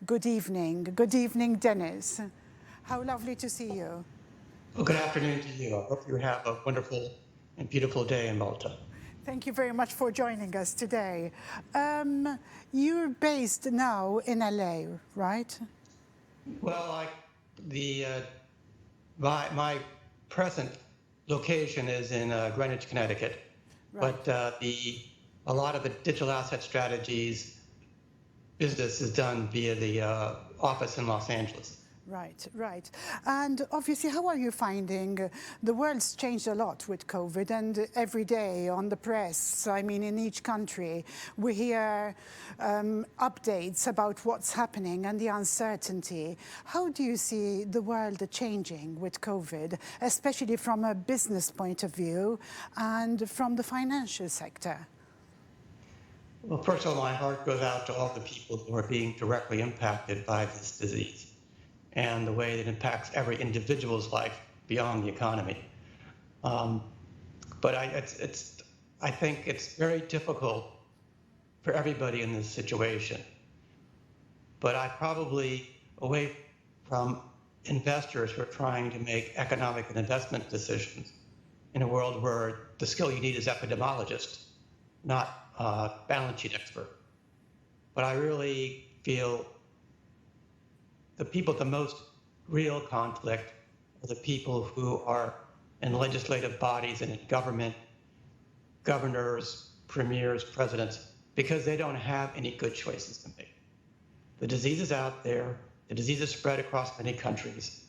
Good evening. Good evening, Dennis. How lovely to see you. Well, good afternoon to you. I hope you have a wonderful and beautiful day in Malta. Thank you very much for joining us today. You're based now in LA, right? Well, my present location is in Greenwich, Connecticut, Right. but a lot of the digital asset strategies business is done via the office in Los Angeles. Right, right. And obviously, how are you finding the world's changed a lot with COVID, and every day on the press, I mean, in each country, we hear updates about what's happening and the uncertainty. How do you see the world changing with COVID, especially from a business point of view and from the financial sector? Well, first of all, my heart goes out to all the people who are being directly impacted by this disease and the way it impacts every individual's life beyond the economy. But I think it's very difficult for everybody in this situation. But I probably, away from investors who are trying to make economic and investment decisions in a world where the skill you need is epidemiologist, not balance sheet expert. But I really feel the people with the most real conflict are the people who are in legislative bodies and in government, governors, premiers, presidents, because they don't have any good choices to make. The disease is out there. The disease is spread across many countries.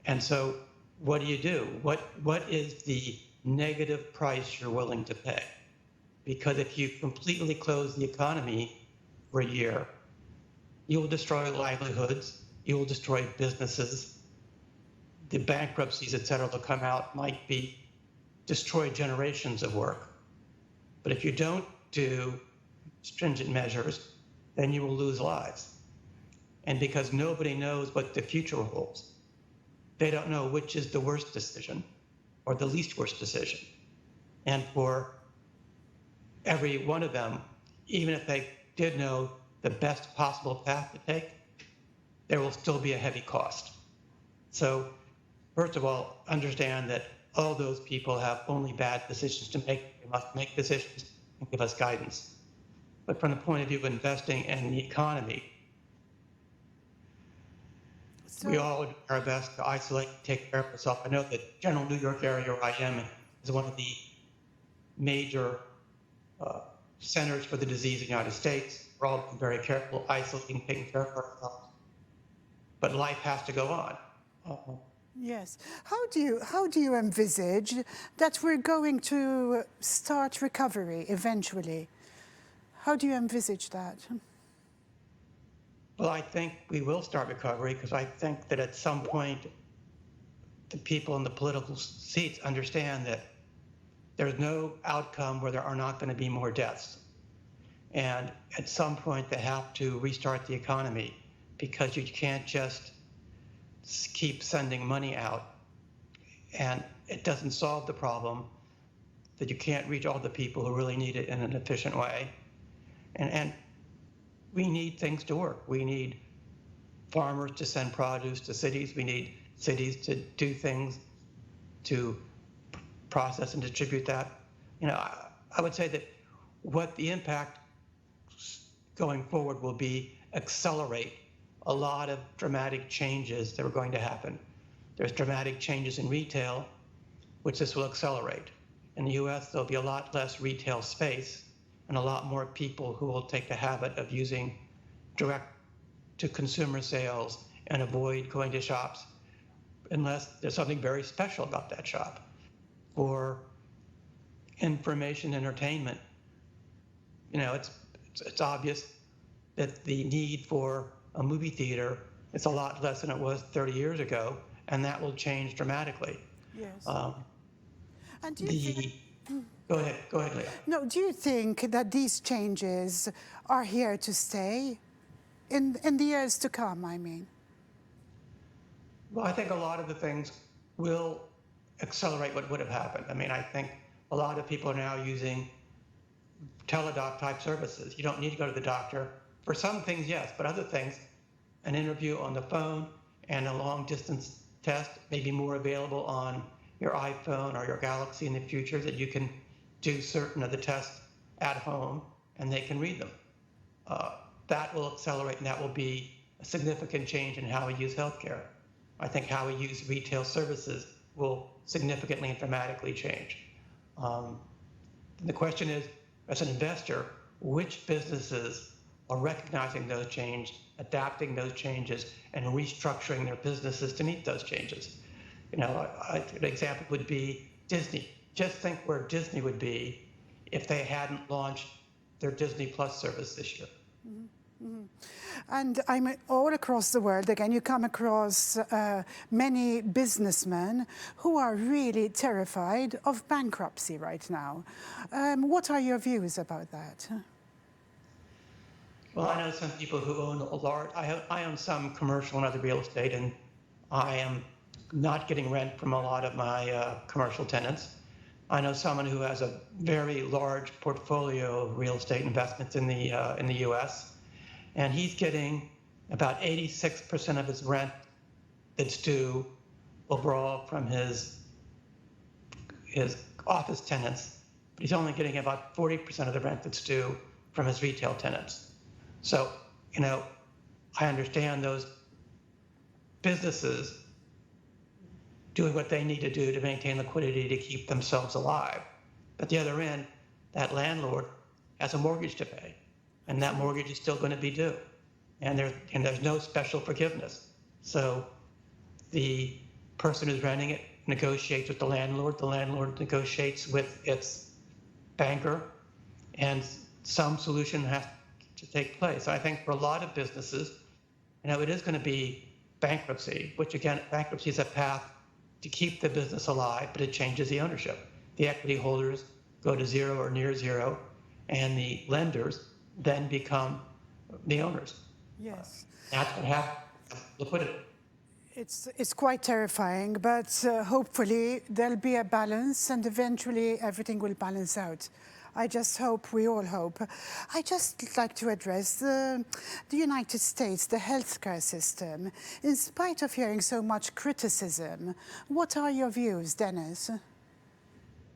And so what do? What is the negative price you're willing to pay? Because if you completely close the economy for a year, you will destroy livelihoods, you will destroy businesses, the bankruptcies, et cetera, that come out might be destroy generations of work. But if you don't do stringent measures, then you will lose lives. And because nobody knows what the future holds, they don't know which is the worst decision or the least worst decision. And for every one of them, even if they did know the best possible path to take, there will still be a heavy cost. So first of all, understand that all those people have only bad decisions to make. They must make decisions and give us guidance. But from the point of view of investing in the economy, we all do our best to isolate, take care of ourselves. I know that general New York area where I am is one of the major centers for the disease in the United States. We're all being very careful, isolating, taking care of ourselves. But life has to go on. Yes. How do you envisage that we're going to start recovery eventually? How do you envisage that? Well, I think we will start recovery because I think that at some point the people in the political seats understand that there's no outcome where there are not going to be more deaths. And at some point, they have to restart the economy because you can't just keep sending money out. And it doesn't solve the problem that you can't reach all the people who really need it in an efficient way. And we need things to work. We need farmers to send produce to cities. We need cities to do things to process and distribute that. I would say that what the impact going forward will be accelerate a lot of dramatic changes that are going to happen. There's dramatic changes in retail, which this will accelerate. In the US, there'll be a lot less retail space and a lot more people who will take the habit of using direct to consumer sales and avoid going to shops unless there's something very special about that shop. For information entertainment, it's obvious that the need for a movie theater is a lot less than it was 30 years ago, and that will change dramatically. Yes. And do you think... Go ahead, Leah. No, do you think that these changes are here to stay in the years to come, I mean? Well, I think a lot of the things will accelerate what would have happened. I mean, I think a lot of people are now using teledoc type services. You don't need to go to the doctor For some things, yes, but other things, an interview on the phone and a long distance test may be more available on your iPhone or your Galaxy in the future, that you can do certain of the tests at home and they can read them. That will accelerate, and that will be a significant change in how we use healthcare. I think how we use retail services will significantly and dramatically change. The question is, as an investor, which businesses are recognizing those changes, adapting those changes, and restructuring their businesses to meet those changes? An example would be Disney. Just think where Disney would be if they hadn't launched their Disney Plus service this year. Mm-hmm. Mm-hmm. And I'm all across the world, again, you come across many businessmen who are really terrified of bankruptcy right now. What are your views about that? Well, I know some people who own a large, I own some commercial and other real estate, and I am not getting rent from a lot of my commercial tenants. I know someone who has a very large portfolio of real estate investments in the U.S., and he's getting about 86% of his rent that's due overall from his office tenants, but he's only getting about 40% of the rent that's due from his retail tenants. So, I understand those businesses doing what they need to do to maintain liquidity to keep themselves alive. But at the other end, that landlord has a mortgage to pay, and that mortgage is still going to be due. And there's no special forgiveness. So the person who's renting it negotiates with the landlord negotiates with its banker, and some solution has to take place. I think for a lot of businesses, it is going to be bankruptcy, which again, bankruptcy is a path to keep the business alive, but it changes the ownership. The equity holders go to zero or near zero, and the lenders then become the owners. Yes. That's what happens. Liquidity. It's quite terrifying, but hopefully there'll be a balance and eventually everything will balance out. I just hope, we all hope. I just like to address the United States, the healthcare system. In spite of hearing so much criticism, what are your views, Dennis?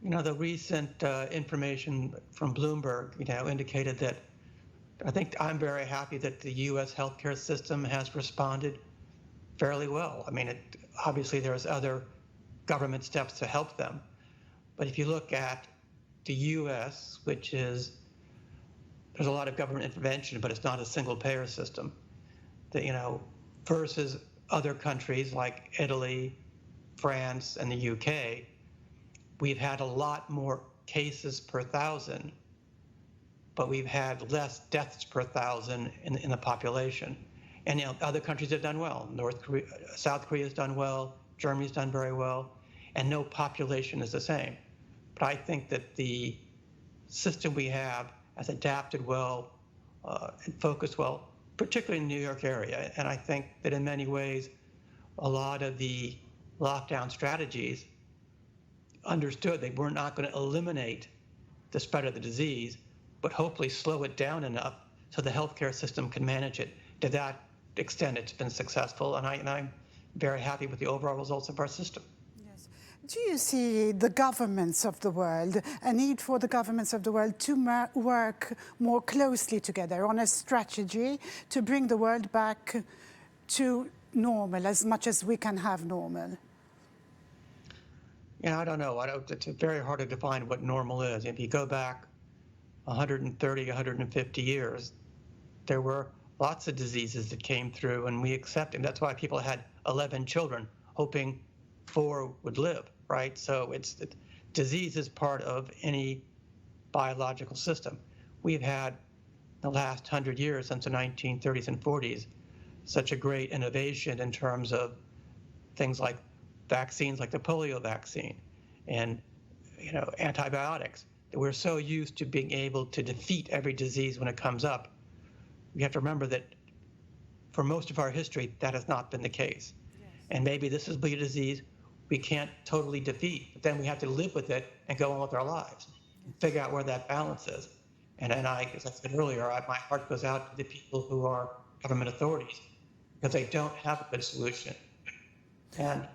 The recent information from Bloomberg, indicated that I think I'm very happy that the U.S. healthcare system has responded fairly well. Obviously there's other government steps to help them, but if you look at the U.S., there's a lot of government intervention, but it's not a single payer system. Versus other countries like Italy, France, and the UK, we've had a lot more cases per thousand, but we've had less deaths per thousand in the population. And other countries have done well. South Korea has done well, Germany's done very well, and no population is the same. But I think that the system we have has adapted well and focused well, particularly in the New York area. And I think that in many ways, a lot of the lockdown strategies understood they were not going to eliminate the spread of the disease, but hopefully slow it down enough so the healthcare system can manage it. To that extent, it's been successful, and I'm very happy with the overall results of our system. Do you see the governments of the world, a need for the governments of the world to work more closely together on a strategy to bring the world back to normal, as much as we can have normal? I don't know. It's very hard to define what normal is. If you go back 130, 150 years, there were lots of diseases that came through, and we accepted them. That's why people had 11 children, hoping 4 would live. Right? So disease is part of any biological system. We've had the last 100 years, since the 1930s and 40s, such a great innovation in terms of things like vaccines, like the polio vaccine, and antibiotics. We're so used to being able to defeat every disease when it comes up. We have to remember that for most of our history, that has not been the case. Yes. And maybe this will be a disease we can't totally defeat, but then we have to live with it and go on with our lives, and figure out where that balance is. And I, as I said earlier, my heart goes out to the people who are government authorities because they don't have a good solution. And